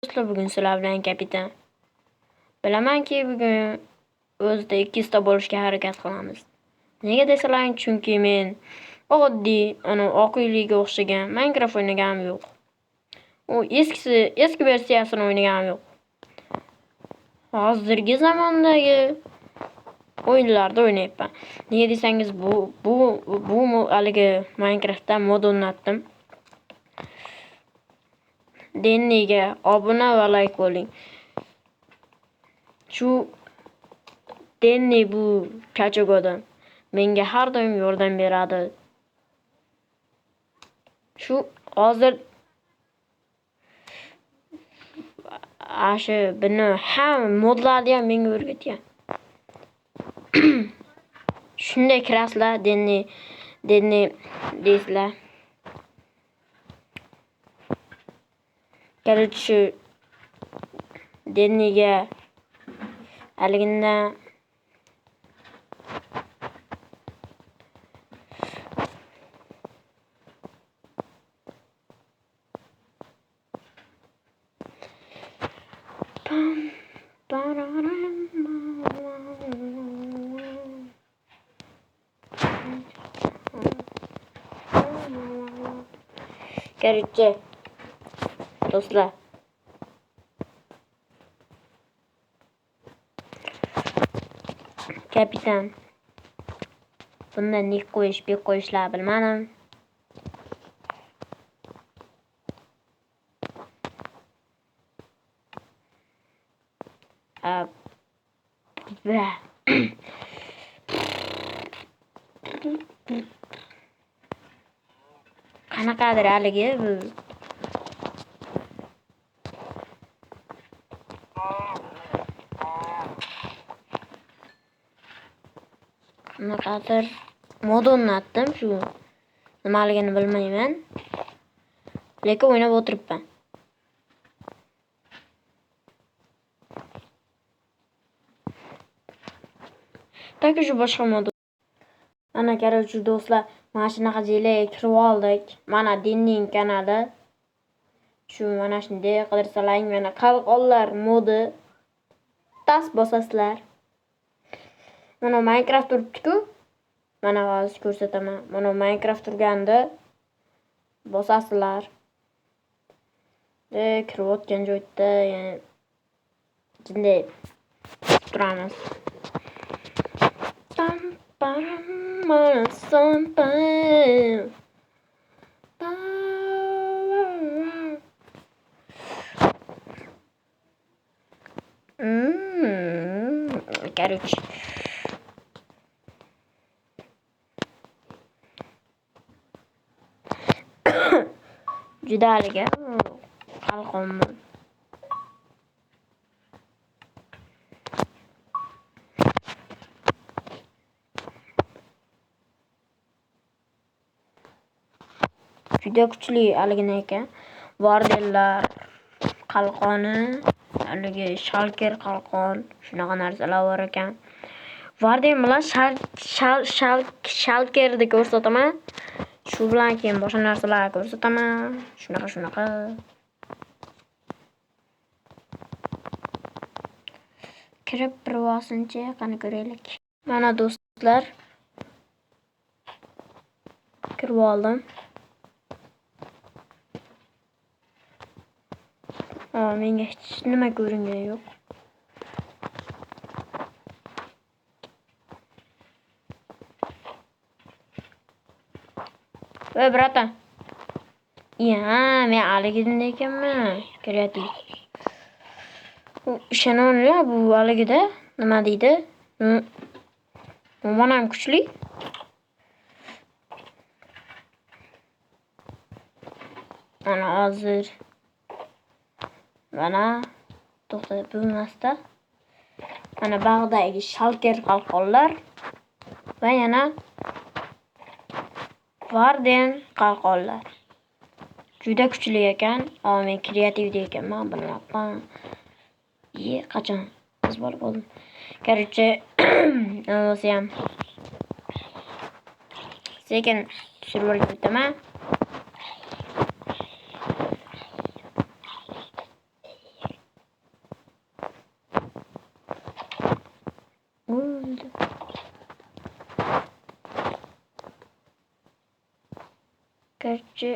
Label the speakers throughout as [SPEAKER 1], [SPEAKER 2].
[SPEAKER 1] Do'stlar, bugun sizlar bilan kapitan. Bilamanki, bugun o'zida ikkita bo'lishga harakat qilamiz. Nega desalar, chunki men oddiy, oq uyliga o'xshagan Minecraft o'ynaganim yo'q. U eski versiyasini o'ynaganim yo'q. Hozirgi zamondagi o'yinlarda o'ynayapman. Nega desangiz, bu haligi Minecraftda mod o'rnatdim. Denniga obuna va like bo'ling. Shu Denni bu kachogodan menga har doim yordam beradi. Shu hozir buni ham modlarni ham menga o'rgatgan. Shunday kirasizlar, Denni deysizlar. Короче, Denniga haligindan Короче, do'stlar, kapitan bunda nik qo'yish, bek qo'yishlar bilmadim. Qanaqadir haligi bu qanaqadir mod o'rnatdim, shu nimaligini bilmayman, lekin o'ynab o'tiribman. Taki shu boshqa mod. Mana короче, do'stlar, mana shunaqa jelaga kirib oldik. Mana Denning kanali. Shu mana shunday qidirsalang, mana qalqonlar modi tas bosasizlar. Mana Minecraft turibdi-ku. Mana hozir ko'rsataman. Mana Minecraft turganda bosasizlar. Kirib o'tgan joyda, ya'ni bunday turamiz. Короче, juda haligi qalqonmi. Juda kuchli haligini ekan. Vardellar qalqoni, haligi shalker qalqon, shunaqa narsalar bor ekan. Varden bilan shalkerni ko'rsataman. Shu bilan keyin boshqa narsalar ko'rsataman. Shunaqa. Kirib bir vosincha qani ko'raylik. Mana do'stlar, kirib oldim. Menga hech nima ko'ringani yo'q. Voy bratan. Men haligida ekanman. Kreativ. Ishoninglar, bu haligida nima deydi? Umuman ham kuchli. Mana hozir mana to'xtab bo'lmasda. Mana bog'dagi shalker qalqonlar va yana Varden qalqonlar. Juda kuchli ekan. Men kreativ ekanman, bilmayapman. Qachon biz bo'lib oldim. Короче, bo'lsa ham sekin tushirib o'rgataman. Gerçi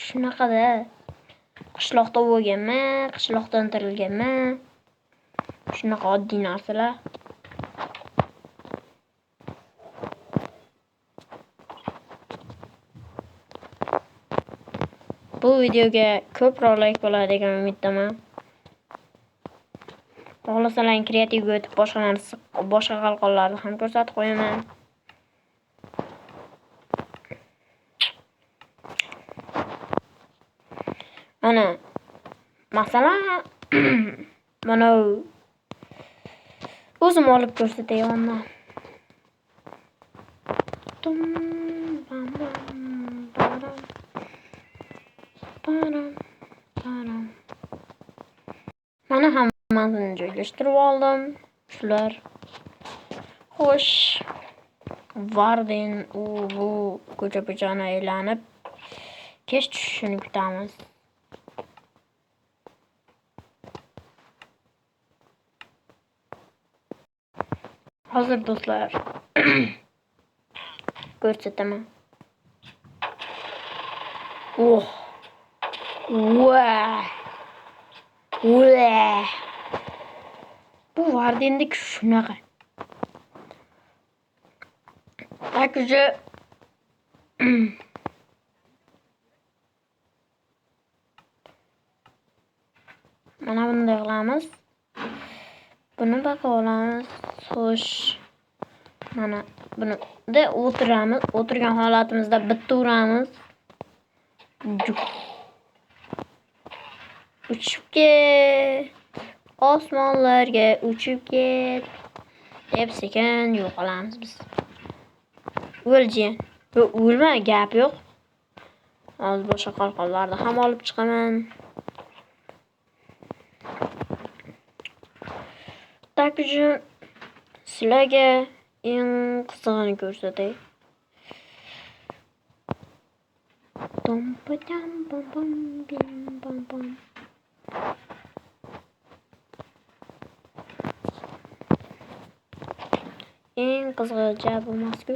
[SPEAKER 1] shunaqada qishloqda bo'lganman, qishloqdan tirilganman. Shunaqa oddiy narsalar. Bu videoga ko'proq like bo'ladi degan umiddaman. Xohlasalar kreativga o'tib boshqa qalqonlarni ham ko'rsatib qo'yaman. Ana masalan mana o'zim olib ko'rsataman. Mana hammasini joylashtirib oldim. Shular. Xo'sh. Varden bu ko'cha-ko'chani aylanib kech tushishini kutamiz. Hozir do'stlar ko'rsataman. Oh. Wow. Wow. Bu Vardendek shunaqa. Takıcı mana bunday qilamiz. Buni baqa olamiz. Xo'sh. Mana buni da o'tiramiz. O'tirgan holatimizda bitta uramiz. Uchib ket. Osmonlarga uchib ket. Deb sekin yo'qolamiz biz. O'lji. O'lma, gap yo'q. Hozir boshqa qalqonlarni ham olib chiqaman. Takıcı sizlarga eng qizig'ini ko'rsatay. Eng qizig'i jab emas-ku.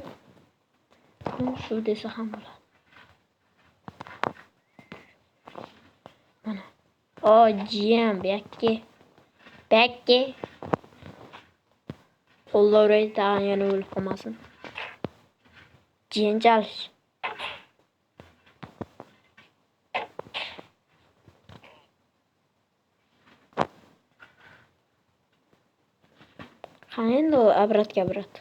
[SPEAKER 1] Shu desa ham bo'ladi. Mana. Jiyam bakki. Qo'llar yana o'lib qolmasin. Jiyanchal. Qani endi obratga obrat.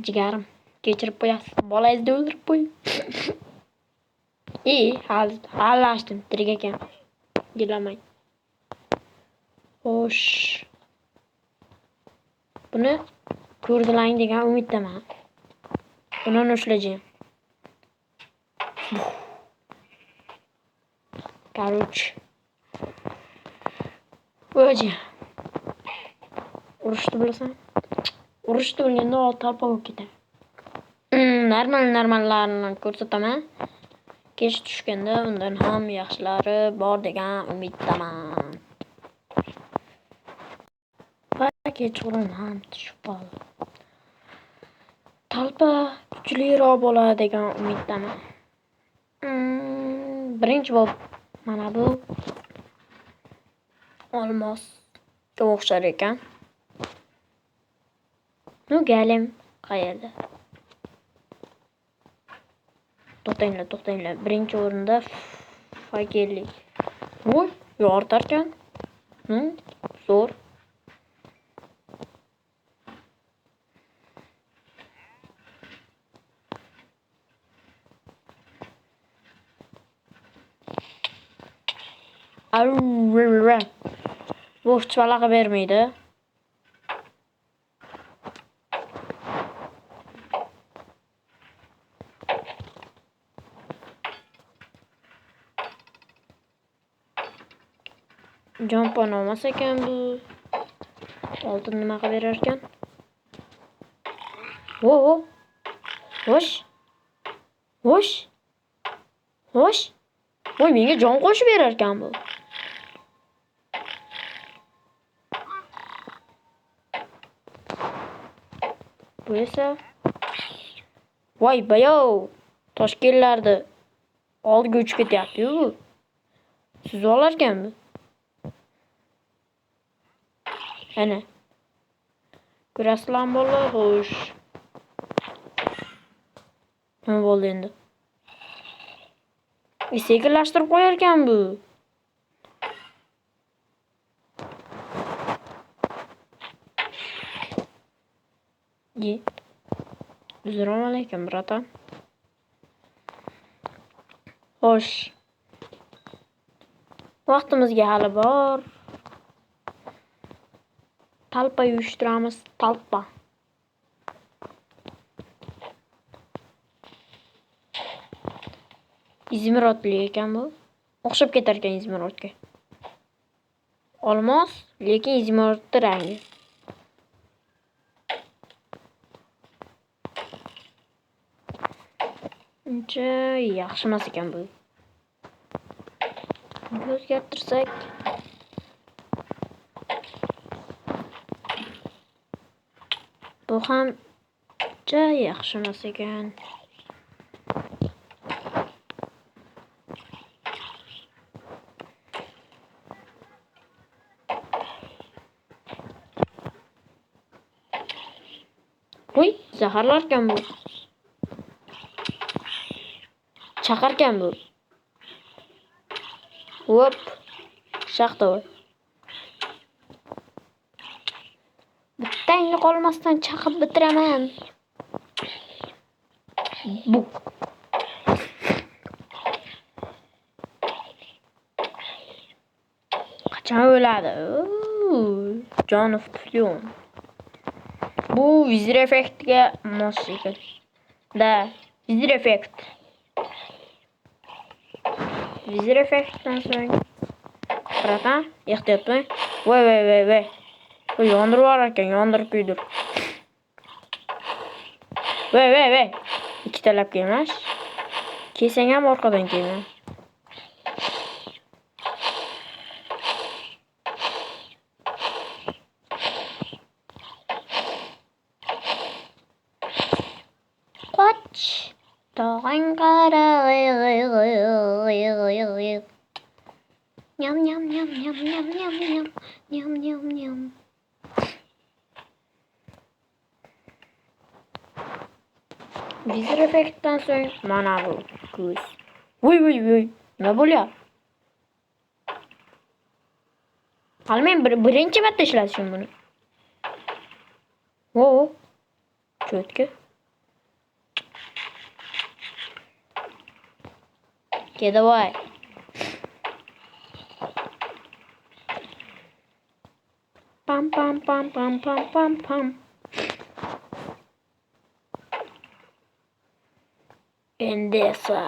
[SPEAKER 1] Jigarim, kechirib qo'yasiz. Bolangizni o'ldirib qo'ying. Hallashdim, tirik ekan. Gilamang. Xo'sh. Buni ko'rdilaring degan umiddaman. Buni ushlayman. Короче. O'zi. Urushni bilasan? Urushni bilganda talpa bo'lib ketadi. Normallarni ko'rsataman. Kech tushganda undan ham yaxshilari bor degan umiddaman. Kechqurun ham tushib qoldi. Talpa kuchliroq bo'ladi degan umiddaman. Birinchi bo'lib mana bu olmosga o'xshar ekan. Galim qayerda? To'xtanglar. Birinchi o'rinda fakellik. Voy, yortarkan. Zo'r. Bu hiç alaka vermeydi. Jumpan olmasa ekan bu. Oltin nimaga berar ekan? Xo'sh. Voy, menga jon qo'shib berar ekan bu. Bu esa voy bayov Toshkentlarda oldiga uchib ketyapti-yu bu. Siz olar ekan bu. Ana. Ko'rasizlarmi bolalar? Xo'sh. Nima bo'ldi endi? Sekinlashtirib qo'yar ekan bu. Assalomu alaykum, bratan. Xo'sh. Vaqtimizga hali bor. Talpa uyushtiramiz, talpa. Izmirotli ekan bu. O'xshab ketar ekan izmirotga. Olmos, lekin izmirotli rangi. Uncha yaxshi emas ekan bu. O'zgartirsak. Bu ham uncha yaxshi emas ekan. Voy, zaharlarkan bu. Chaqarkan bu. Hop. Shaxta voy. Bittangni qolmasdan chaqib bitiraman. Bu. Qachon o'ladi? Jon of Tuflion. Bu vizir effektga mos ekan. Da, vizir effekt. Vizir effektdan so'ng bratan, ehtiyot bo'ling. Voy. Bu yondirib yuborar ekan, yondirib kuydir. Voy. Ikkitalab kelmas. Kelsang ham orqadan kelma. Qoch. Tog'ang qara. Nyam. Vizir effektdan so'ng mana bu ko'z. Voy. Nima bo'lyapti? Hali men birinchi marta ishlatishim buni. Cho'tka. Kedavoy. Pam. Endi esa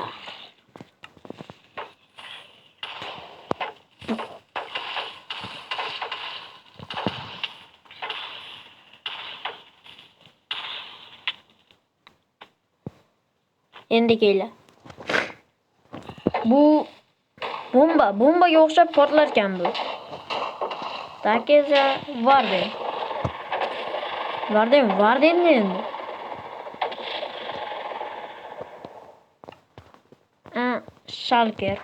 [SPEAKER 1] endi keldi. Bu bombaga o'xshab portlar ekan bu. Takeza Varden endi. Shalker.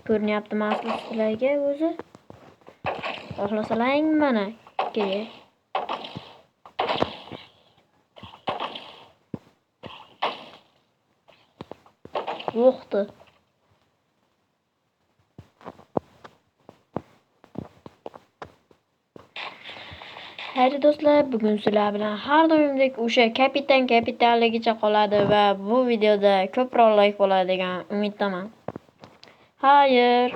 [SPEAKER 1] Ko'rinyaptimi asli sizlarga o'zi? Xohlasalang mana kerak. Yo'qdi. Haydi do'stlar, bugun sizlar bilan har doimdek o'sha kapitalligicha qoladi va bu videoda ko'proq like bo'ladi degan umiddaman. Xayr.